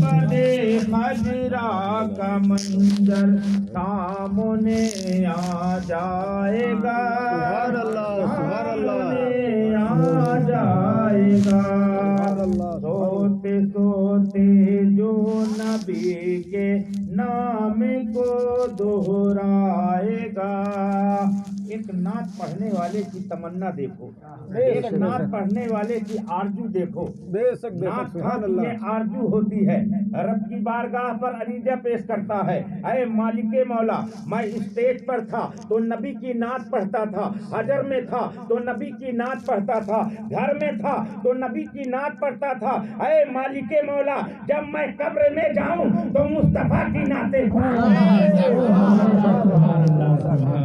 بڑے خجرا کا منظر سامنے آ جائے گا، سامنے آ جائے گا، سوتے سوتے جو نبی کے نام کو دہرائے گا۔ ایک نعت پڑھنے والے کی تمنا دیکھو، ایک نعت پڑھنے والے کی آرزو دیکھو۔ نعت میں آرزو ہوتی ہے، رب کی بارگاہ پر عریضہ پیش کرتا ہے، اے مالک مولا، میں اسٹیج پر تھا تو نبی کی نعت پڑھتا تھا، حجر میں تھا تو نبی کی نعت پڑھتا تھا، گھر میں تھا تو نبی کی نعت پڑھتا تھا، اے مالک مولا، جب میں قبر میں جاؤں تو مصطفیٰ کی نعتیں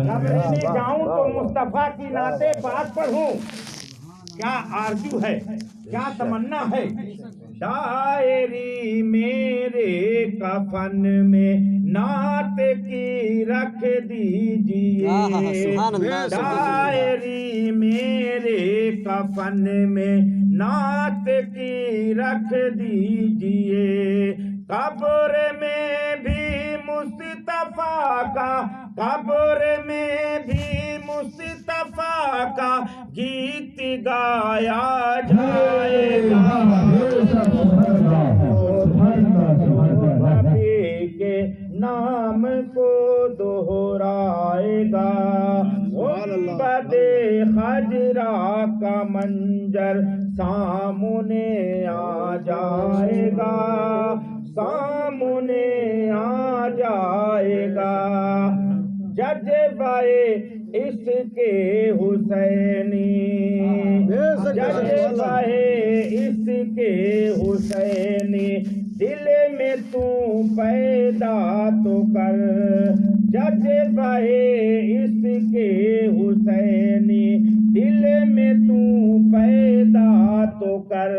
قبر میں جاؤں تو مصطفیٰ کی نعتیں پاک پڑھوں۔ کیا آرزو ہے، کیا تمنا ہے؟ شاعری میرے کفن میں نعت کی رکھ دیجئے، شاعری میرے کفن میں نعت کی رکھ دیجئے، قبر میں بھی مصطفیٰ کا، قبر میں بھی مصطفیٰ کا گیت گایا جائے گا، نبی کے نام کو دہرائے گا، گنبد خجرا کا منظر سامنے آ جائے گا، سامنے آ جائے گا، جذبہ عشق حسینی، جذبہ عشق حسینی دل میں تو پیدا تو کر، جذبہ عشق حسینی دل میں تو پیدا تو کر،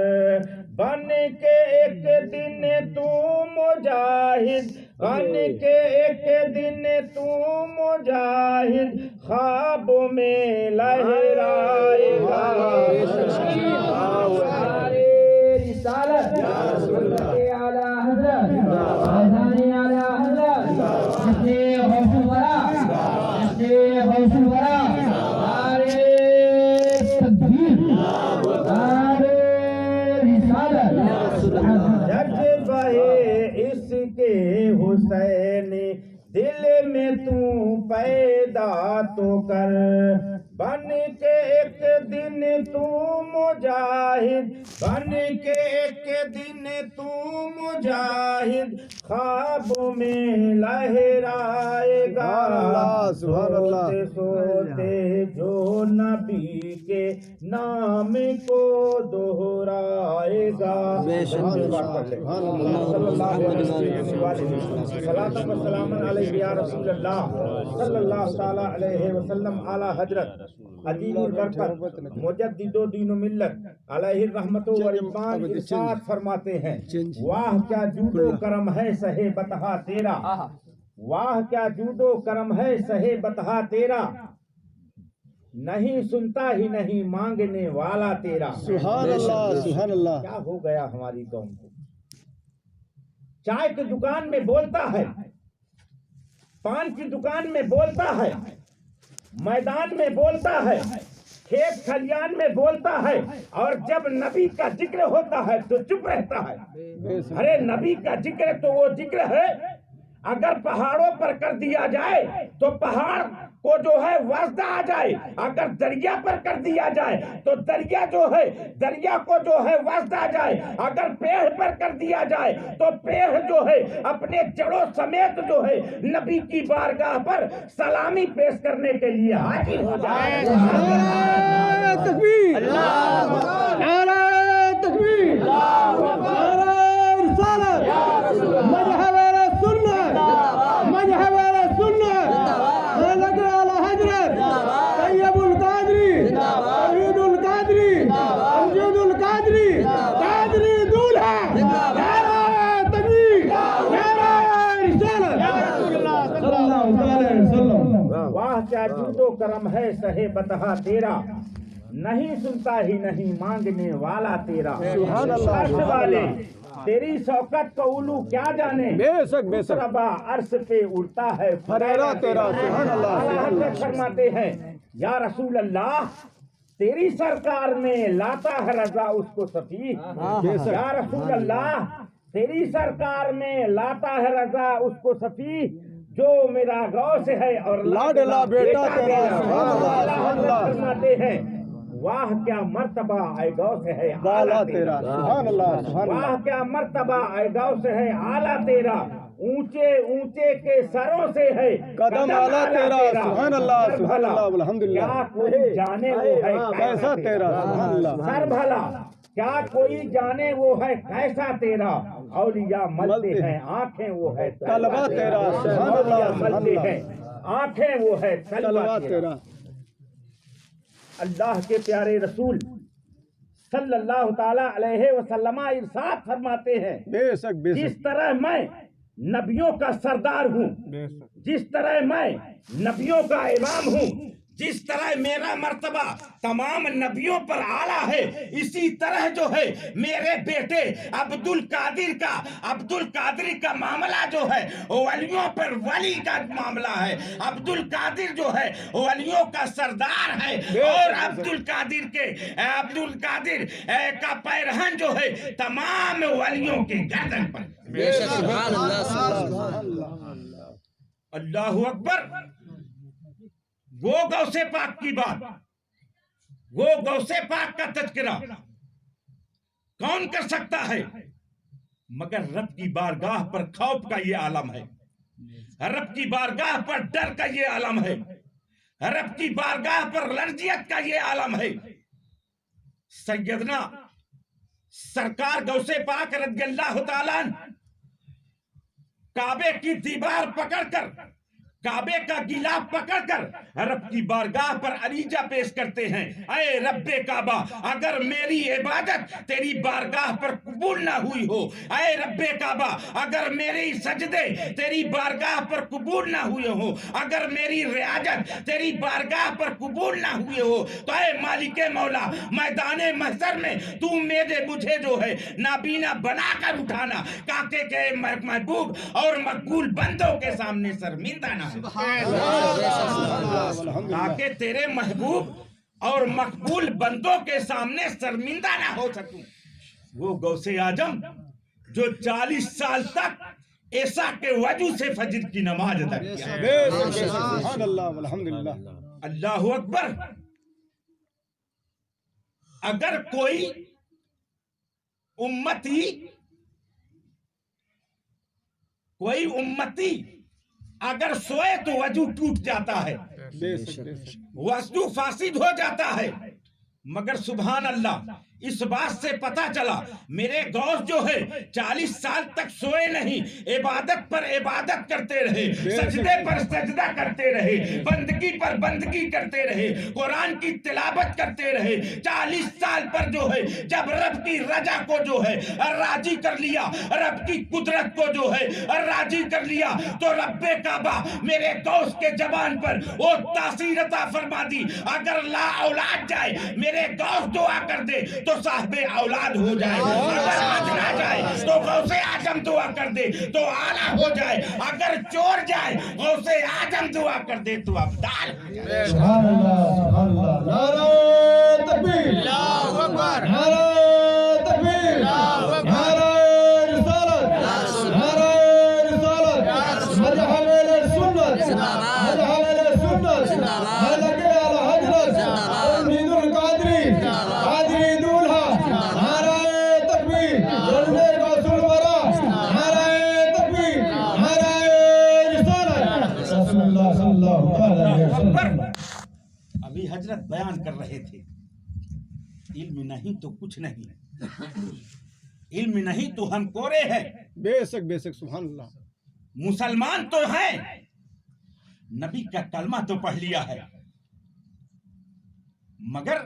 بن کے ایک دن تو مجاہد، بن کے ایک دن تو مجاہد خواب میں لہرائے گا، رسالت اعلیٰ حضرت اذانی اعلیٰ حضرت غوث الورا، غوث الورا، نعرے تکبیر، نعرے رسالت، جذبہ عشق حسینی دل میں تو پیدا تو کر، بن کے ایک دن تو مجاہد، بن کے ایک دن تو مجاہد خواب میں لہرائے گا، سوتے سوتے جو نبی کے نام کو دہرائے گا۔ صلاۃ و سلام علیہ یا رسول اللہ صلی اللہ تعالی علیہ وسلم، اعلیٰ حضرت عظیم البرکت مجدد و دین و ملت علیہ الرحمت و رضوان ارشاد فرماتے ہیں، واہ کیا جود و کرم ہے سہے بتہا تیرا، واہ کیا جود و کرم ہے سہے بتہا تیرا، نہیں سنتا ہی نہیں مانگنے والا تیرا۔ سبحان اللہ، سبحان اللہ۔ کیا ہو گیا ہماری قوم کو؟ چائے کی دکان میں بولتا ہے، پان کی دکان میں بولتا ہے، میدان میں بولتا ہے، کھیت کھلیان میں بولتا ہے، اور جب نبی کا ذکر ہوتا ہے تو چپ رہتا ہے۔ ارے نبی کا ذکر تو وہ ذکر ہے، اگر پہاڑوں پر کر دیا جائے تو پہاڑ کو جو ہے واسطہ آ جائے، اگر دریا پر کر دیا جائے تو دریا جو ہے دریا کو جو ہے واسطہ آ جائے، اگر پیڑ پر کر دیا جائے تو پیڑ جو ہے اپنے جڑوں سمیت جو ہے نبی کی بارگاہ پر سلامی پیش کرنے کے لیے حاضر ہو جائے۔ نعرہ تکبیر، نعرہ تکبیر، نعرہ رسالت، مذہب سنت، مذہب سنت، ملک اعلیٰ حضرت طیب القادری، توحید القادری، امجد القادری، قادری دولہا، نعرہ تکبیر، نعرہ رسالت، صلی اللہ علیہ وسلم۔ واہ کیا جود و کرم ہے سہے بتہا تیرا، نہیں سنتا ہی نہیں مانگنے والا تیرا سبحان اللہ عرش والے تیری شوکت کو اولو کیا جانے بے شک بے شک ربا عرش پہ اڑتا ہے فریرہ تیرا سبحان اللہ سبحان اللہ فرماتے ہیں یا رسول اللہ تیری سرکار میں لاتا ہے رضا اس کو صفی بے شک یا رسول اللہ تیری سرکار میں لاتا ہے رضا اس کو صفی جو میرا غوث ہے اور لاڈلا بیٹا تیرا سبحان اللہ سبحان اللہ فرماتے ہیں واہ کیا مرتبہ اے غوث ہے بالا تیرا سبحان اللہ سبحان اللہ واہ کیا مرتبہ اے غوث ہے اعلیٰ تیرا اونچے اونچے کے سروں سے ہے قدم اعلیٰ تیرا سبحان اللہ سبحان اللہ الحمدللہ کیا کوئی جانے وہ ہے کیسا تیرا سبحان اللہ سر بھلا کیا کوئی جانے وہ ہے کیسا تیرا اولیاء ملتے ہیں آنکھیں وہ ہے طلبہ تیرا سبحان اللہ سبحان ملتے اللہ ہیں آنکھیں وہ ہے طلبہ تیرا اللہ کے پیارے رسول صلی اللہ تعالی علیہ وسلم ارشاد فرماتے ہیں بے شک بے جس شک طرح میں نبیوں کا سردار ہوں بے شک جس طرح میں نبیوں کا امام ہوں جس طرح میرا مرتبہ تمام نبیوں پر اعلیٰ ہے اسی طرح جو ہے میرے بیٹے عبد القادر کا معاملہ جو ہے ولیوں پر ولی کا معاملہ ہے عبد القادر جو ہے ولیوں کا سردار ہے اور عبد القادر کا پیرہن جو ہے تمام ولیوں کے گردن پر بے شک سبحان اللہ سبحان اللہ اللہ اکبر وہ غوث پاک کی بات وہ غوث پاک کا تذکرہ کون کر سکتا ہے مگر رب کی بارگاہ پر خوف کا یہ عالم ہے رب کی بارگاہ پر ڈر کا یہ عالم ہے رب کی بارگاہ پر لرزیت کا یہ عالم ہے سیدنا سرکار غوث پاک رضی اللہ تعالیٰ کعبے کی دیوار پکڑ کر کعبے کا گلاف پکڑ کر رب کی بارگاہ پر عریضہ پیش کرتے ہیں اے رب کعبہ اگر میری عبادت تیری بارگاہ پر قبول نہ ہوئی ہو اے رب کعبہ اگر میری سجدے تیری بارگاہ پر قبول نہ ہوئے ہو اگر میری ریاضت تیری بارگاہ پر قبول نہ ہوئے ہو تو اے مالک مولا میدان محشر میں تو مجھے جو ہے نابینا بنا کر اٹھانا تاکہ کہ محبوب اور مقبول بندوں کے سامنے شرمندہ نہ تاکہ تیرے محبوب اور مقبول بندوں کے سامنے شرمندہ نہ ہو سکوں وہ غوث اعظم جو 40 سال تک ایسا کے وجہ سے فجر کی نماز ادا کیا بے شک سبحان اللہ الحمدللہ اللہ اکبر اگر کوئی امتی اگر سوئے تو وضو ٹوٹ جاتا ہے بے شک بے شک وضو فاسد ہو جاتا ہے مگر سبحان اللہ اس بات سے پتا چلا میرے غوث جو ہے 40 سال تک سوئے نہیں عبادت پر عبادت کرتے رہے سجدے پر سجدہ کرتے رہے بندگی پر بندگی کرتے رہے قرآن کی تلاوت کرتے رہے 40 سال پر جو ہے جب رب کی رضا کو جو ہے راضی کر لیا رب کی قدرت کو جو ہے راضی کر لیا تو رب کعبہ میرے غوث کے زبان پر وہ تاثیر عطا فرما دی اگر لا اولاد جائے میرے غوث دعا کر دے تو صاحب اولاد ہو جائے اگر حج نہ جائے تو غوث اعظم دعا کر دے تو اعلیٰ ہو جائے اگر چور جائے غوث اعظم دعا کر دے تو ابدال ہو جائے سبحان اللہ سبحان اللہ نعرہ تکبیر اللہ اکبر نعرہ تکبیر نعرہ رسالت نعرہ رسالت مذہب السنت مذہب السنت ملک اعلی حضرت امید القادری قادری دولہا نعرہ تکبیر جلوے رسول برا نعرہ تکبیر نعرہ رسالت رسول اللہ صلی اللہ علیہ وسلم ابھی حضرت بیان کر رہے تھے علم نہیں تو کچھ نہیں علم نہیں تو ہم کورے ہیں بے شک سبحان اللہ مسلمان تو ہیں نبی کا کلمہ تو پڑھ لیا ہے مگر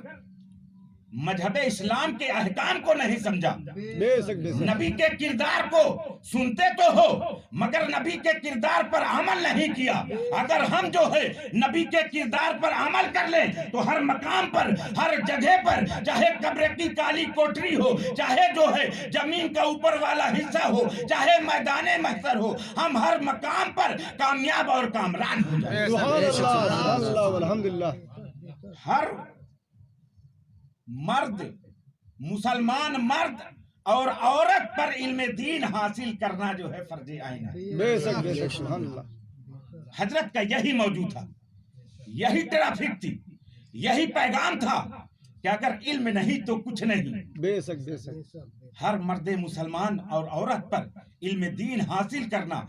मजहब इस्लाम के अहकाम को नहीं समझा, बेशक बेशक नबी के किरदार को सुनते तो हो मगर नबी के किरदार पर अमल नहीं किया। अगर हम जो है नबी के किरदार पर अमल कर लें तो हर मकाम पर, हर जगह पर, चाहे कब्र की काली कोठरी हो, चाहे जो है जमीन का ऊपर वाला हिस्सा हो, चाहे मैदाने महशर हो, हम हर मकाम पर कामयाब और कामरान हो जाए। सुभान अल्लाह अल्हम्दुलिल्लाह। हर मर्द, मुसलमान मर्द और औरत पर इल्म दीन हासिल करना जो है फर्ज आइन है। बेशक बेशक सुभान अल्लाह। हजरत का यही मौजूद था, यही ट्रैफिक थी, यही पैगाम था कि अगर इल्म नहीं तो कुछ नहीं। बेशक बेशक हर मर्द मुसलमान और औरत पर इल्म दीन हासिल करना,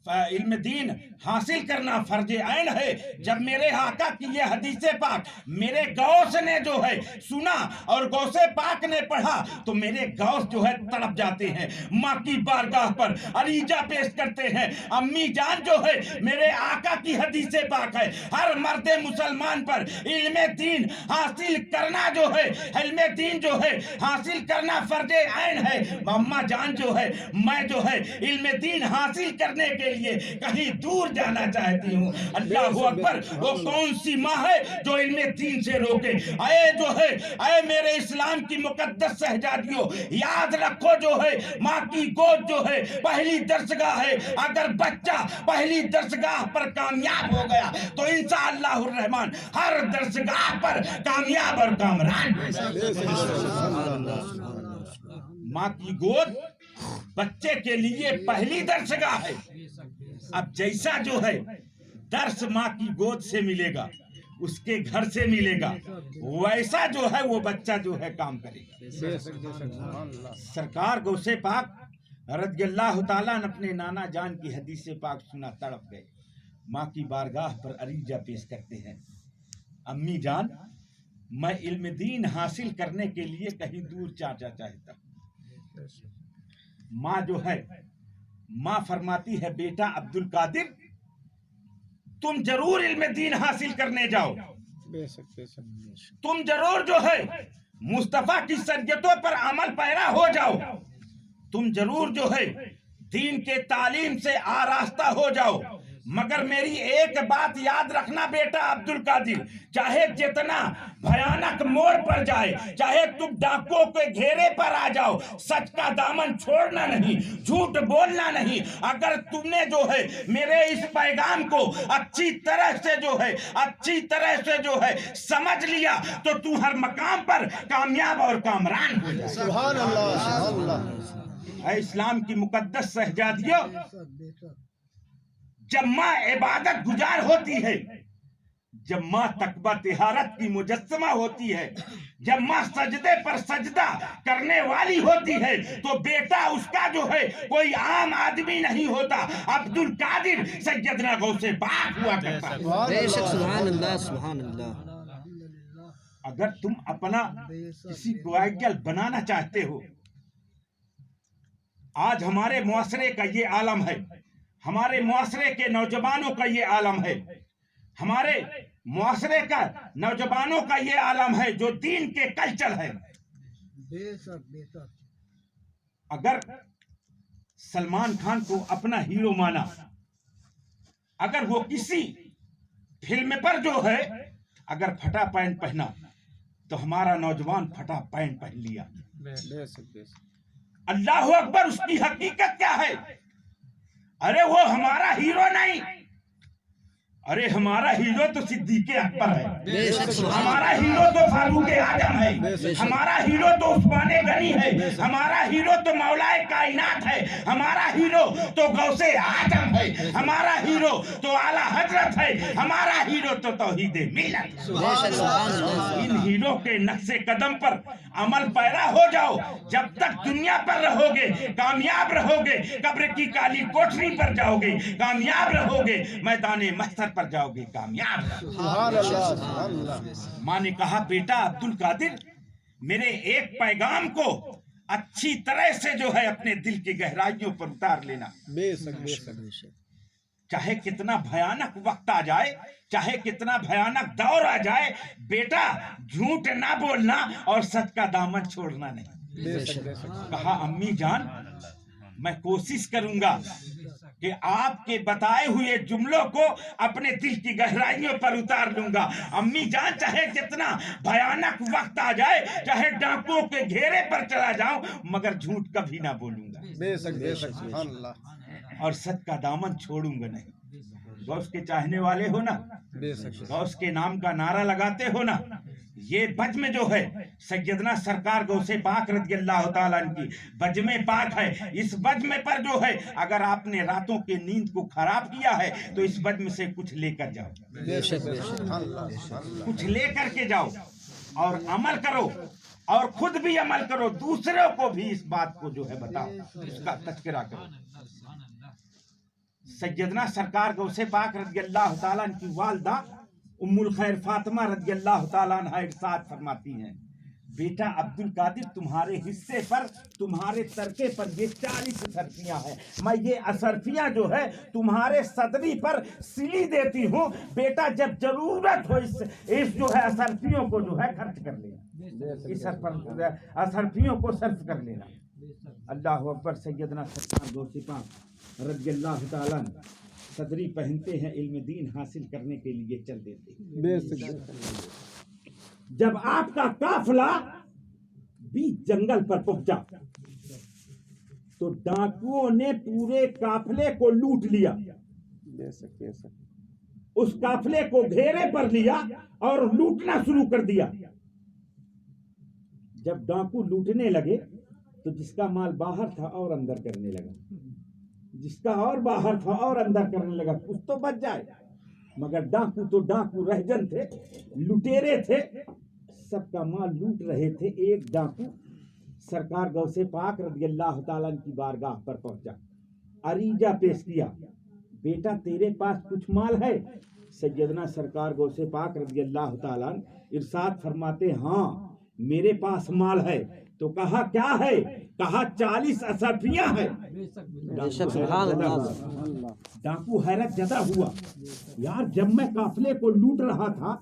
इल्म दीन हासिल करना फर्ज ऐन है। जब मेरे आका की ये हदीसे पाक मेरे गौस ने जो है सुना और गौसे पाक ने पढ़ा तो मेरे गौस जो है तड़प जाते हैं, माँ की बारगाह पर अरीजा पेश करते हैं। अम्मी जान जो है मेरे आका की हदीसे पाक है, हर मर्द मुसलमान पर इल्म दीन हासिल करना जो है, इल्म दीन जो है हासिल करना फर्ज ऐन है। अम्मा जान जो है, मैं जो है इल्म दीन हासिल करने के लिए कहीं दूर जाना चाहती हूँ। अल्लाह अकबर। वो कौन सी माँ है जो इल्म दीन से रोके? आए जो है, आए मेरे इस्लाम की मुकद्दस शहजादियों, याद रखो जो है माँ की गोद जो है पहली दरसगाह है। अगर बच्चा पहली दरसगाह पर कामयाब हो गया तो इंशाअल्लाह रहमान हर दरसगाह पर कामयाब और कामरान। माँ की गोद बच्चे के लिए पहली दरसगाह है। अब जैसा जो है दर्श माँ की गोद से मिलेगा, उसके घर से मिलेगा, वैसा जो है वो बच्चा जो है काम करेगा। सरकार गौसे पाक रज़ियल्लाहु ताला ने अपने नाना जान की हदीस पाक सुना, तड़प गए, माँ की बारगाह पर अरीजा पेश करते हैं, अम्मी जान मैं इल्म दीन हासिल करने के लिए कहीं दूर जाना चाहता। माँ जो है, माँ फरमाती है बेटा अब्दुल कादिर तुम जरूर इल्म दीन हासिल करने जाओ, तुम जरूर जो है मुस्तफा की शरीयतों पर अमल पैरा हो जाओ, तुम जरूर जो है दीन के तालीम से आरास्ता हो जाओ। मगर मेरी एक बात याद रखना बेटा अब्दुल कादिर, चाहे जितना भयानक मोड़ पर जाए, चाहे तुम डाकुओं के घेरे पर आ जाओ, सच का दामन छोड़ना नहीं, झूठ बोलना नहीं। अगर तुमने जो है मेरे इस पैगाम को अच्छी तरह से जो है समझ लिया तो तू हर मकाम पर कामयाब और कामरान हो जाए। सुभान अल्लाह सुभान अल्लाह। है इस्लाम की मुकद्दस शहजादियों, जब माँ इबादत गुजार होती है, जब माँ तकबा तिहारत की मुजस्समा होती है, जब माँ सजदे पर सजदा करने वाली होती है तो बेटा उसका जो है कोई आम आदमी नहीं होता। अब्दुल कादिर सैयदना गौसे पाक हुआ करता है। सुभान अल्लाह सुभान अल्लाह। अगर तुम अपना किसी को आइडियल बनाना चाहते हो, आज हमारे मुआशरे का ये आलम है, हमारे मुआशरे के नौजवानों का ये आलम है, हमारे मुआशरे का नौजवानों का ये आलम है जो दीन के कल्चर है। अगर सलमान खान को अपना हीरो माना, अगर वो किसी फिल्म पर जो है अगर फटा पैंट पहना तो हमारा नौजवान फटा पैंट पहन लिया। अल्लाह अकबर, उसकी हकीकत क्या है? अरे वो हमारा हीरो नहीं, अरे हमारा हीरो तो सिद्दीक़ अकबर है, हमारा हीरो तो फारूक आजम है, हमारा हीरो तो उस्माने गनी है, हमारा हीरो तो मौलाए कायनात है, हमारा हीरो तो गौसे आजम है, हमारा हीरो तो आला हजरत है, हमारा हीरो तो तौहीदे मिल्लत। इन हीरो के नक्शे कदम पर अमल पैरा हो जाओ। जब तक दुनिया पर रहोगे कामयाब रहोगे, कब्र की काली कोठरी पर जाओगे कामयाब रहोगे, मैदाने महशर पर जाओगे कामयाब। सुभान अल्लाह सुभान अल्लाह। माँ ने कहा बेटा अब्दुल कादिर मेरे एक पैगाम को अच्छी तरह से जो है अपने दिल की गहराइयों पर उतार लेना। बेशक बेशक। चाहे कितना भयानक वक्त आ जाए, चाहे कितना भयानक दौर आ जाए, बेटा झूठ ना बोलना और सच का दामन छोड़ना नहीं। कहा अम्मी जान मैं कोशिश करूंगा कि आपके बताए हुए जुमलों को अपने दिल की गहराइयों पर उतार लूंगा। अम्मी जान चाहे कितना भयानक वक्त आ जाए, चाहे डाकुओं के घेरे पर चला जाऊं, मगर झूठ कभी ना बोलूंगा सुभान अल्लाह। और सच का दामन छोड़ूंगा नहीं। गौस के चाहने वाले हो ना, गौस के नाम का नारा लगाते हो ना, ये बज्म जो है सैयदना सरकार गौसे पाक रज़ियल्लाहु ताला की बज्म पाक है। इस बज्म पर जो है अगर आपने रातों के नींद को खराब किया है तो इस बज्म से कुछ लेकर जाओ, कुछ लेकर के जाओ और अमल करो, और खुद भी अमल करो, दूसरों को भी इस बात को जो है बताओ, इसका तज़किरा करो। सैयदना सरकार गौसे पाक रज़ियल्लाहु ताला की वालिदा उम्मुल खैर फातिमा रज़ियल्लाहु ताला अन्हा इरशाद फरमाती हैं, बेटा अब्दुल कादिर तुम्हारे हिस्से पर, तुम्हारे तरके पर ये 40 असरफियां हैं। मैं ये असरफियां जो है तुम्हारे सदरी पर सिली देती हूँ। बेटा जब जरूरत हो इस जो है असरफियों को जो है खर्च कर लेना, इस असरफियों को सर्फ कर लेना। अल्लाह अकबर। सैयदना सरकार गौसे पाक रज़ियल्लाहु ताला सदरी पहनते हैं, इल्म दीन हासिल करने के लिए चल देते हैं। जब आपका काफिला बीच जंगल पर पहुंचा तो डाकुओं ने पूरे काफिले को लूट लिया, उस काफिले को घेरे पर लिया और लूटना शुरू कर दिया। जब डाकू लूटने लगे तो जिसका माल बाहर था और अंदर करने लगा, जिसका और बाहर था और अंदर करने लगा। कुछ तो बच जाए, मगर डाकू तो डाकू रहजन थे, लुटेरे थे, सबका माल लूट रहे थे। एक डाकू सरकार गौसे पाक रज़ियल्लाहु ताला की बारगाह पर पहुंचा, अरीजा पेश किया, बेटा तेरे पास कुछ माल है? सैयदना सरकार गौसे पाक रज़ियल्लाहु ताला इरशाद फरमाते, हाँ मेरे पास माल है। तो कहा क्या है? कहा 40 असरफियां है। डाकू हैरत जदा हुआ, यार जब मैं काफिले को लूट रहा था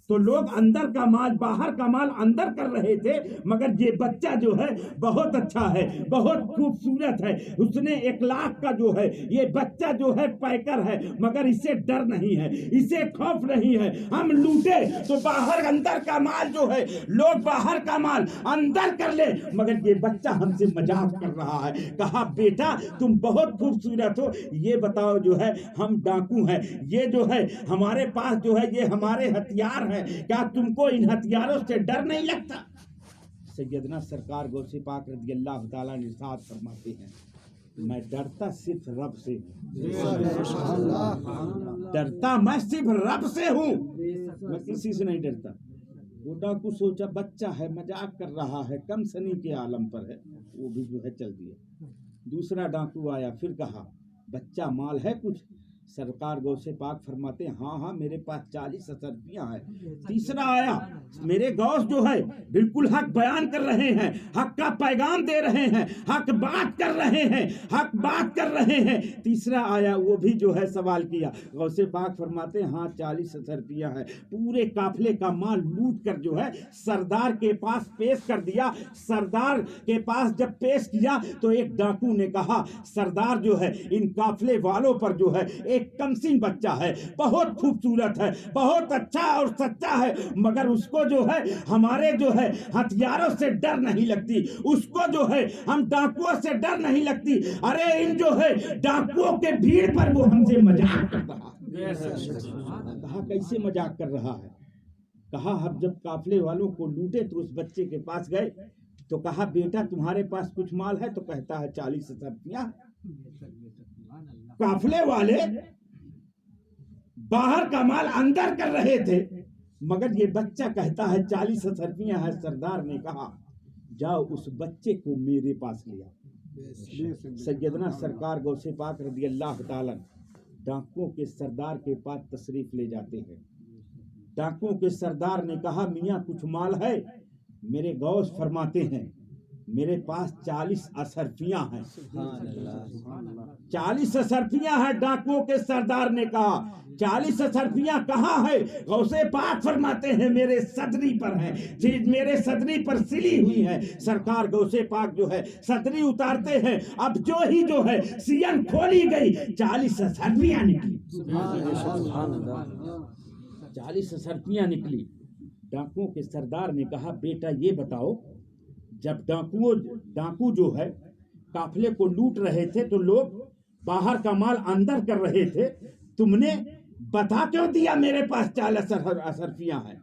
तो लोग अंदर का माल बाहर का माल अंदर कर रहे थे, मगर ये बच्चा जो है बहुत अच्छा है, बहुत खूबसूरत है, उसने 1 लाख का जो है ये बच्चा जो है पैकर है, मगर इसे डर नहीं है, इसे खौफ नहीं है। हम लूटे तो बाहर अंदर का माल जो है लोग बाहर का माल अंदर कर ले, मगर ये बच्चा हमसे मजाक कर रहा है। कहा बेटा तुम बहुत खूबसूरत हो, ये बताओ जो है हम डाकू हैं, ये जो है हमारे पास जो है ये हमारे हथियार हैं, क्या तुमको इन हथियारों से डर नहीं लगता? सैयदना सरकार गौसे पाक रज़ियल्लाहु ताला इरशाद फरमाते हैं, मैं डरता सिर्फ रब से हूँ, डरता मैं सिर्फ रब से हूँ, मैं किसी से नहीं डरता। वो डाकू सोचा बच्चा है, मजाक कर रहा है, कम सनी के आलम पर है, वो भी जो है चल दिया। दूसरा डाकू आया, फिर कहा बच्चा माल है कुछ? सरकार गौसे पाक फरमाते हैं, हाँ हाँ मेरे पास 40 असरफियां हैं। तीसरा आया, मेरे गौस जो है बिल्कुल हक बयान कर रहे हैं, हक का पैगाम दे रहे हैं, हक बात कर रहे हैं, हक बात कर रहे हैं। तीसरा आया, वो भी जो है सवाल किया। गौसे पाक फरमाते हैं, हाँ 40 असरफियां हैं। पूरे काफिले का माल लूट कर जो है सरदार के पास पेश कर दिया। सरदार के पास जब पेश किया तो एक डाकू ने कहा, सरदार जो है इन काफिले वालों पर जो है एक कमसिन बच्चा है, बहुत खूबसूरत है, बहुत अच्छा और सच्चा है, मगर उसको जो है हमारे जो है हथियारों से डर नहीं लगती, उसको जो है हम डाकुओं से डर नहीं लगती। अरे इन जो है डाकुओं के भीड़ पर वो हमसे मजाक कर रहा है। कहा कैसे मजाक कर रहा है? कहा हम जब काफिले वालों को लूटे तो उस बच्चे के पास गए तो कहा बेटा तुम्हारे पास कुछ माल है? तो कहता है 40 असरफियां। काफिले वाले बाहर का माल अंदर कर रहे थे, मगर ये बच्चा कहता है 40 असरफियां है। सरदार ने कहा जाओ उस बच्चे को मेरे पास ले आओ। सैयदना सरकार गौसे पाक रज़ियल्लाहु ताला डाकुओं के सरदार के पास तशरीफ ले जाते हैं। डाकुओं के सरदार ने कहा मियाँ कुछ माल है? मेरे गौस फरमाते हैं میرے پاس 40 اشرفیاں ہیں. 40 اشرفیاں ہیں. ڈاکوؤں کے سردار نے کہا 40 اشرفیاں کہاں ہے؟ غوث پاک فرماتے ہیں میرے صدری پر ہے، میرے صدری پر سلی ہوئی ہے. سرکار غوث پاک جو ہے صدری اتارتے ہیں، اب جو ہے سین کھولی گئی، 40 اشرفیاں نکلی. 40 اشرفیاں نکلی. ڈاکوؤں کے سردار نے کہا بیٹا یہ بتاؤ، جب ڈاکو جو ہے قافلے کو لوٹ رہے تھے تو لوگ باہر کا مال اندر کر رہے تھے، تم نے بتا کیوں دیا میرے پاس 40 اشرفیاں ہیں؟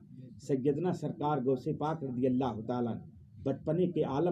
سیدنا سرکار غوث پاک رضی اللہ تعالیٰ بچپنے کے عالم